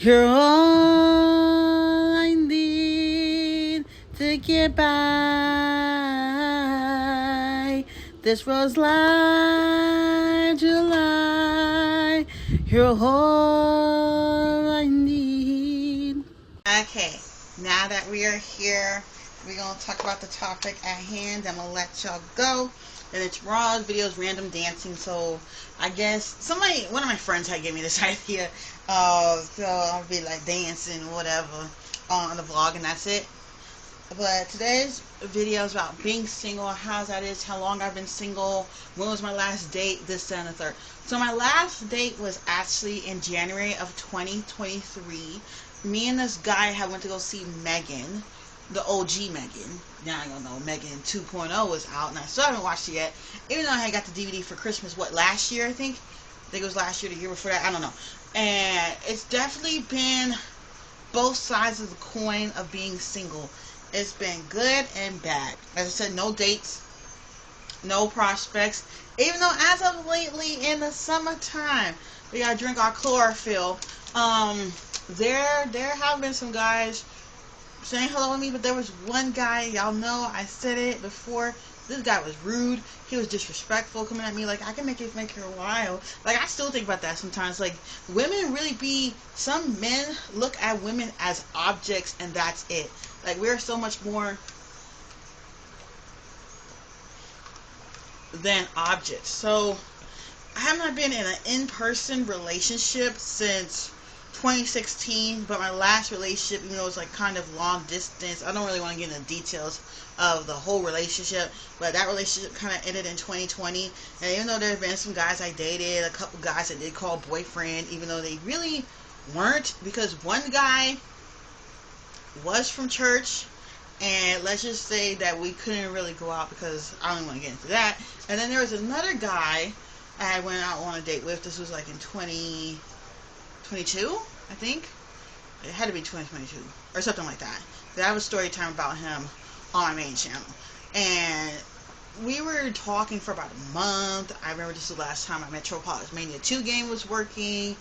You're all I need to get by. This rose light, July. You're all I need. Okay, now that we are here, we're going to talk about the topic at hand. I'm going to let y'all go. And it's raw videos, random dancing. So I guess one of my friends had given me this idea. So I'll be like dancing, whatever, on the vlog, and that's it. But today's video is about being single, how that is, how long I've been single, when was my last date, this, that, and the third. So my last date was actually in January of 2023. Me and this guy had went to go see Megan, the OG Megan. Now I don't know, Megan 2.0 was out, and I still haven't watched it yet. Even though I had got the DVD for Christmas, last year, I think it was last year, the year before that, I don't know. And it's definitely been both sides of the coin of being single. It's been good and bad. As I said, no dates, no prospects. Even though as of lately in the summertime, we gotta drink our chlorophyll. There have been some guys saying hello to me, but there was one guy, y'all know I said it before, this guy was rude, he was disrespectful, coming at me like, I can make it wild. Like, I still think about that sometimes. Like, women really some men look at women as objects, and that's it. Like, we're so much more than objects. So I have not been in an in-person relationship since 2016, but my last relationship, even though it was like kind of long distance, I don't really want to get into the details of the whole relationship, but that relationship kind of ended in 2020. And even though there have been some guys I dated, a couple guys I did call boyfriend, even though they really weren't, because one guy was from church, and let's just say that we couldn't really go out because I don't want to get into that. And then there was another guy I went out on a date with. This was like in 2022, I think. It had to be 2022 or something like that. I have a story time about him on my main channel. And we were talking for about a month. I remember this was the last time my Metropolis Mania 2 game was working.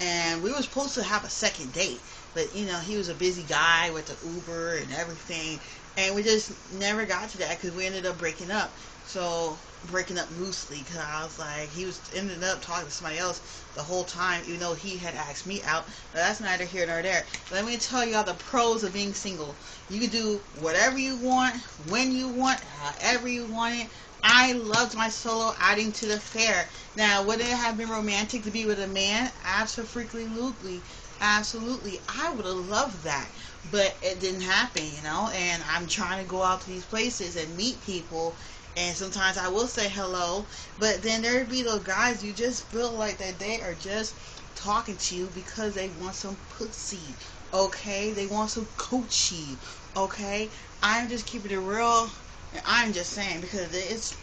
And we were supposed to have a second date. But, you know, he was a busy guy with the Uber and everything. And we just never got to that because we ended up breaking up. So, breaking up loosely, because I was like, ended up talking to somebody else the whole time, even though he had asked me out. But that's neither here nor there. But let me tell y'all the pros of being single. You can do whatever you want, when you want, however you want it. I loved my solo outing to the fair. Now, would it have been romantic to be with a man? Absolutely. Absolutely. I would have loved that. But it didn't happen, you know. And I'm trying to go out to these places and meet people. And sometimes I will say hello. But then there'd be those guys you just feel like that they are just talking to you because they want some pussy. Okay? They want some coochie. Okay? I'm just keeping it real. And I'm just saying, because it's,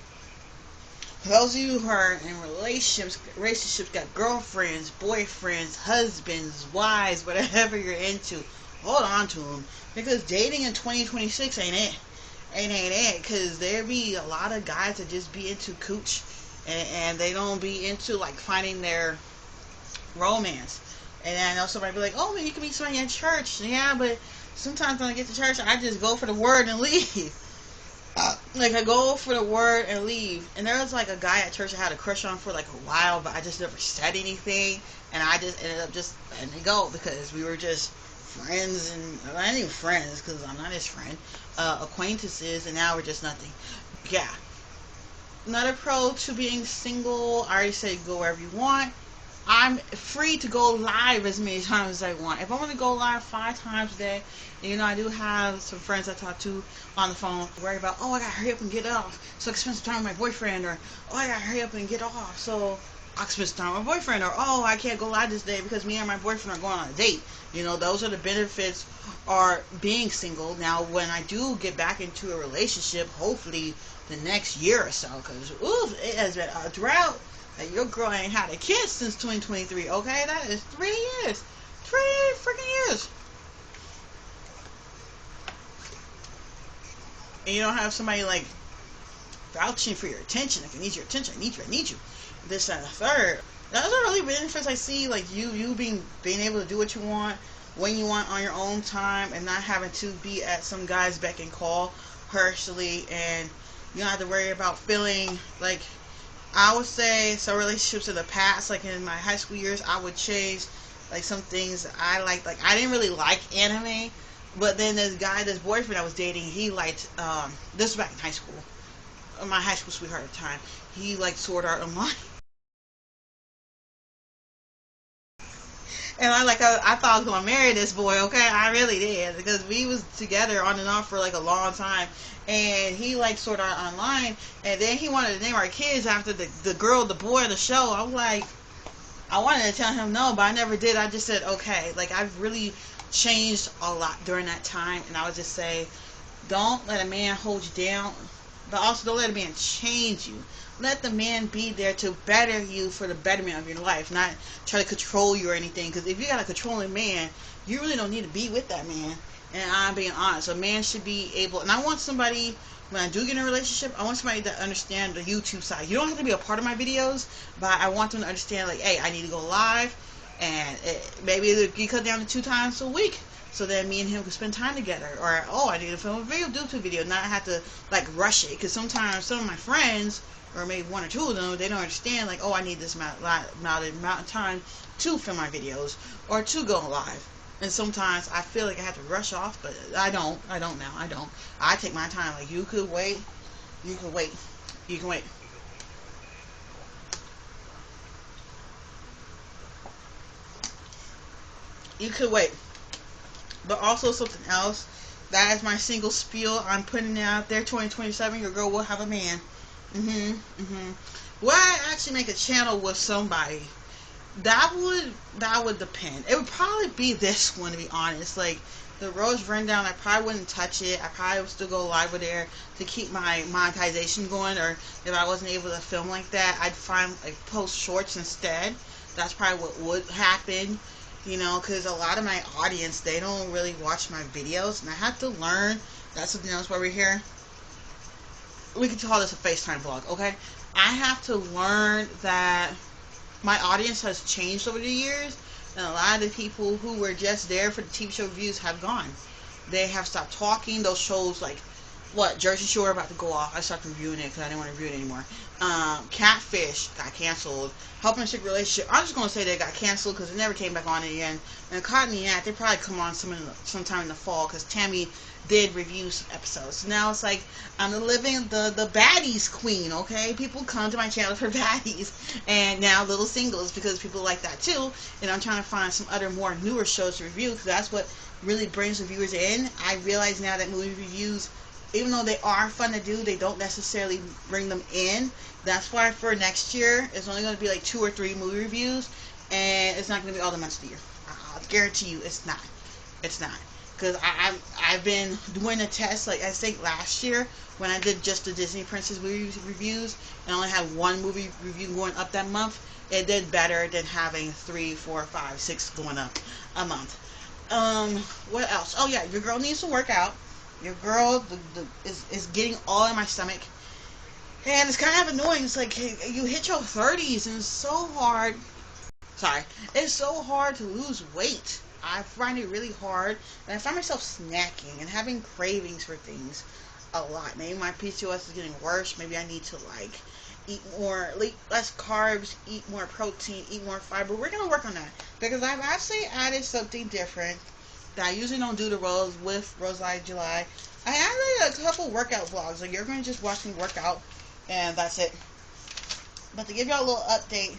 for those of you who are in relationships got girlfriends, boyfriends, husbands, wives, whatever you're into, hold on to them. Because dating in 2026 ain't it. Ain't it. Because there be a lot of guys that just be into cooch. And they don't be into, like, finding their romance. And I know somebody be like, oh, man, you can meet somebody in church. Yeah, but sometimes when I get to church, I just go for the word and leave. Like, I go for the word and leave. And there was like a guy at church I had a crush on for like a while, but I just never said anything. And I just ended up just letting it go because we were just friends, and not even friends because I'm not his friend, acquaintances, and now we're just nothing. Yeah. Another pro to being single, I already said go wherever you want. I'm free to go live as many times as I want. If I want to go live 5 times a day, you know, I do have some friends I talk to on the phone, worry about, oh, I gotta hurry up and get off so I can spend some time with my boyfriend, or, oh, I gotta hurry up and get off so I can spend some time with my boyfriend, or, oh, I can't go live this day because me and my boyfriend are going on a date. You know, those are the benefits are being single. Now, when I do get back into a relationship, hopefully the next year or so, because, ooh, it has been a drought. Your girl ain't had a kiss since 2023, okay? That is 3 years. 3 freaking years. And you don't have somebody, like, vouching for your attention. Like, I need your attention. I need you. This and the third. Those are really benefits I see. Like you being able to do what you want when you want on your own time, and not having to be at some guy's beck and call partially, and you don't have to worry about feeling like. I would say some relationships in the past, like in my high school years, I would change like some things I liked. Like I didn't really like anime, but then this boyfriend I was dating, he liked. This was back in high school. My high school sweetheart at the time. He liked Sword Art Online. And I thought I was gonna marry this boy, okay? I really did, because we was together on and off for like a long time, and he liked Sword Art Online, and then he wanted to name our kids after the girl, the boy of the show. I was like, I wanted to tell him no, but I never did. I just said okay. Like I've really changed a lot during that time, and I would just say, don't let a man hold you down, but also don't let a man change you. Let the man be there to better you for the betterment of your life, not try to control you or anything. Because if you got a controlling man, you really don't need to be with that man. And I'm being honest. A man should be able, and I want somebody, when I do get in a relationship, I want somebody to understand the YouTube side. You don't have to be a part of my videos, but I want them to understand, like, hey, I need to go live, and maybe you cut down to 2 times a week, so that me and him can spend time together. Or, oh, I need to film a video, YouTube video, not have to, like, rush it. Because sometimes some of my friends, or maybe 1 or 2 of them, they don't understand, like, oh, I need this amount of time to film my videos, or to go live. And sometimes I feel like I have to rush off, but I don't now. I don't. I take my time. Like, you could wait. You can wait. You can wait. You could wait. But also something else. That is my single spiel. I'm putting it out there. 2027, your girl will have a man. Will I actually make a channel with somebody? That would depend. It would probably be this one, to be honest. Like the Rose Rundown, I probably wouldn't touch it. I probably would still go live with there to keep my monetization going. Or if I wasn't able to film like that, I'd find like post shorts instead. That's probably what would happen. You know, because a lot of my audience, they don't really watch my videos, and I have to learn. That's something else why we're here. We can call this a FaceTime vlog, okay? I have to learn that my audience has changed over the years, and a lot of the people who were just there for the TV show reviews have gone. They have stopped talking. Those shows like, what, Jersey Shore about to go off. I stopped reviewing it because I didn't want to review it anymore. Catfish got canceled. Helping Chick Relationship, I'm just going to say they got canceled because it never came back on again. And Caught in the Act, they probably come on sometime in the fall because Tammy did review some episodes. So now it's like I'm the baddies queen, okay? People come to my channel for baddies, and now little singles because people like that too. And I'm trying to find some other more newer shows to review because that's what really brings the viewers in. I realize now that movie reviews, even though they are fun to do, they don't necessarily bring them in. That's why for next year, it's only going to be like 2 or 3 movie reviews, and it's not going to be all the months of the year. I'll guarantee you it's not. It's not. Because I've been doing a test, like I think last year, when I did just the Disney Princess movie reviews, and only had 1 movie review going up that month. It did better than having 3, 4, 5, 6 going up a month. What else? Oh yeah, your girl needs to work out. Your girl is getting all in my stomach. And it's kind of annoying. It's like you hit your 30s and it's so hard. Sorry. It's so hard to lose weight. I find it really hard. And I find myself snacking and having cravings for things a lot. Maybe my PCOS is getting worse. Maybe I need to like eat less carbs, eat more protein, eat more fiber. We're going to work on that. Because I've actually added something different that I usually don't do the Rose with Rose Live July. I added a couple workout vlogs. Like you're going to just watch me work out, and that's it. But to give y'all a little update,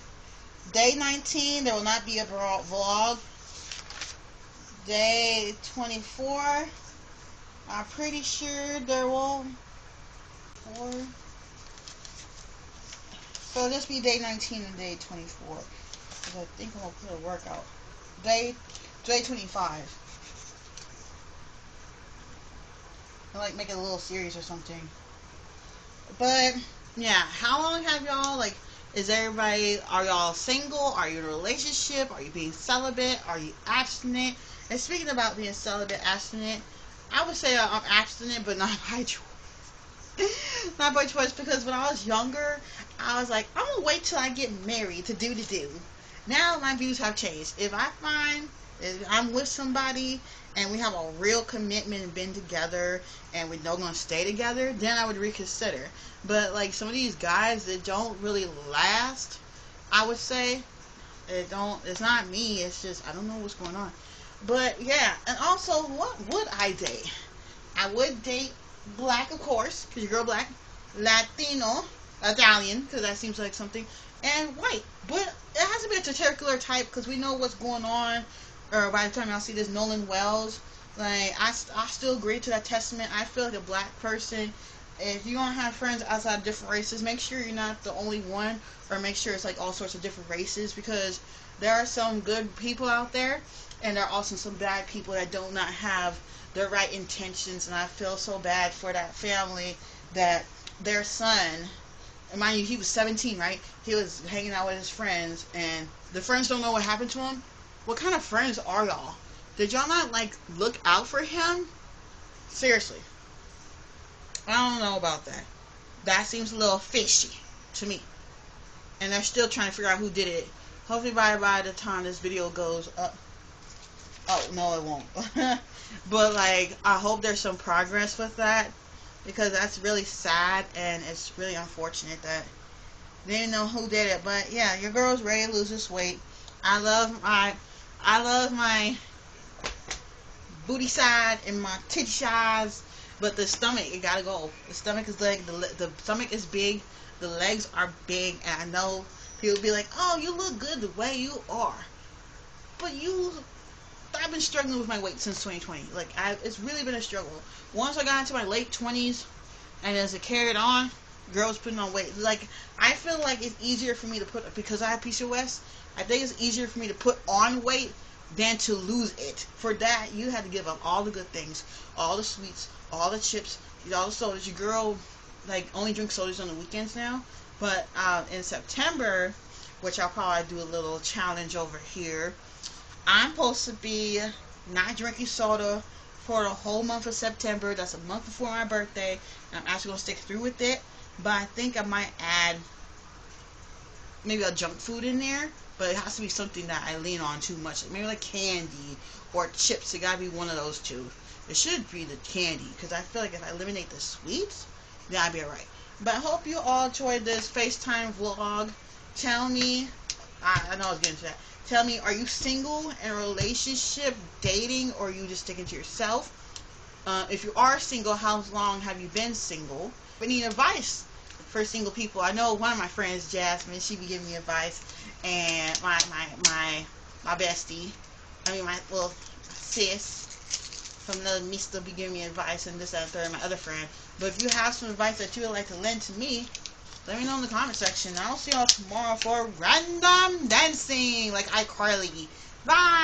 day 19 there will not be a vlog. Day 24, I'm pretty sure there will. So this be day 19 and day 24. Because I think I'm gonna put a workout. Day 25. I like make it a little series or something. But yeah, how long have y'all are y'all single? Are you in a relationship? Are you being celibate? Are you abstinent? And speaking about being celibate, abstinent, I would say I'm abstinent, but not by choice. Not by choice, because when I was younger, I was like, I'm gonna wait till I get married to do the do. Now my views have changed. If I'm with somebody and we have a real commitment and been together and we know we're gonna stay together, then I would reconsider. But like some of these guys that don't really last, I would say, it's not me, it's just I don't know what's going on. But yeah, and also, what would I date? I would date black, of course, because your girl black, Latino, Italian, because that seems like something, and white. But it has to be a particular type, because we know what's going on, or by the time y'all see this, Nolan Wells, like, I still agree to that testament. I feel like a black person, if you're going to have friends outside of different races, make sure you're not the only one, or make sure it's like all sorts of different races, because there are some good people out there, and there are also some bad people that do not have the right intentions, and I feel so bad for that family that their son, and mind you, he was 17, right? He was hanging out with his friends, and the friends don't know what happened to him. What kind of friends are y'all? Did y'all not, like, look out for him? Seriously. I don't know about that. That seems a little fishy to me. And they're still trying to figure out who did it. Hopefully by the time this video goes up. Oh, no, it won't. But, like, I hope there's some progress with that, because that's really sad, and it's really unfortunate that they didn't know who did it. But, yeah, your girl's ready to lose this weight. I love my booty side and my titty sides, but the stomach, it gotta go. The stomach is like, the stomach is big, the legs are big, and I know people be like, oh, you look good the way you are. But I've been struggling with my weight since 2020. Like, it's really been a struggle. Once I got into my late 20s, and as it carried on, girls putting on weight. Like, I feel like it's easier for me to put, because I have PCOS, I think it's easier for me to put on weight than to lose it. For that, you had to give up all the good things, all the sweets, all the chips, all the sodas. Your girl, like, only drinks sodas on the weekends now. But in September, which I'll probably do a little challenge over here, I'm supposed to be not drinking soda for the whole month of September. That's a month before my birthday. And I'm actually going to stick through with it. But I think I might add maybe a junk food in there. But it has to be something that I lean on too much. Maybe like candy or chips. It got to be one of those two. It should be the candy, because I feel like if I eliminate the sweets, then I'd be alright. But I hope you all enjoyed this FaceTime vlog. Tell me, I know I was getting to that. Tell me, are you single, in a relationship, dating, or are you just sticking to yourself? If you are single, how long have you been single? We need advice for single people. I know one of my friends, Jasmine, she be giving me advice, and my bestie, my little sis from another mister be giving me advice, and this, that, and third, my other friend. But if you have some advice that you would like to lend to me, let me know in the comment section. I'll see y'all tomorrow for random dancing, like iCarly. Bye!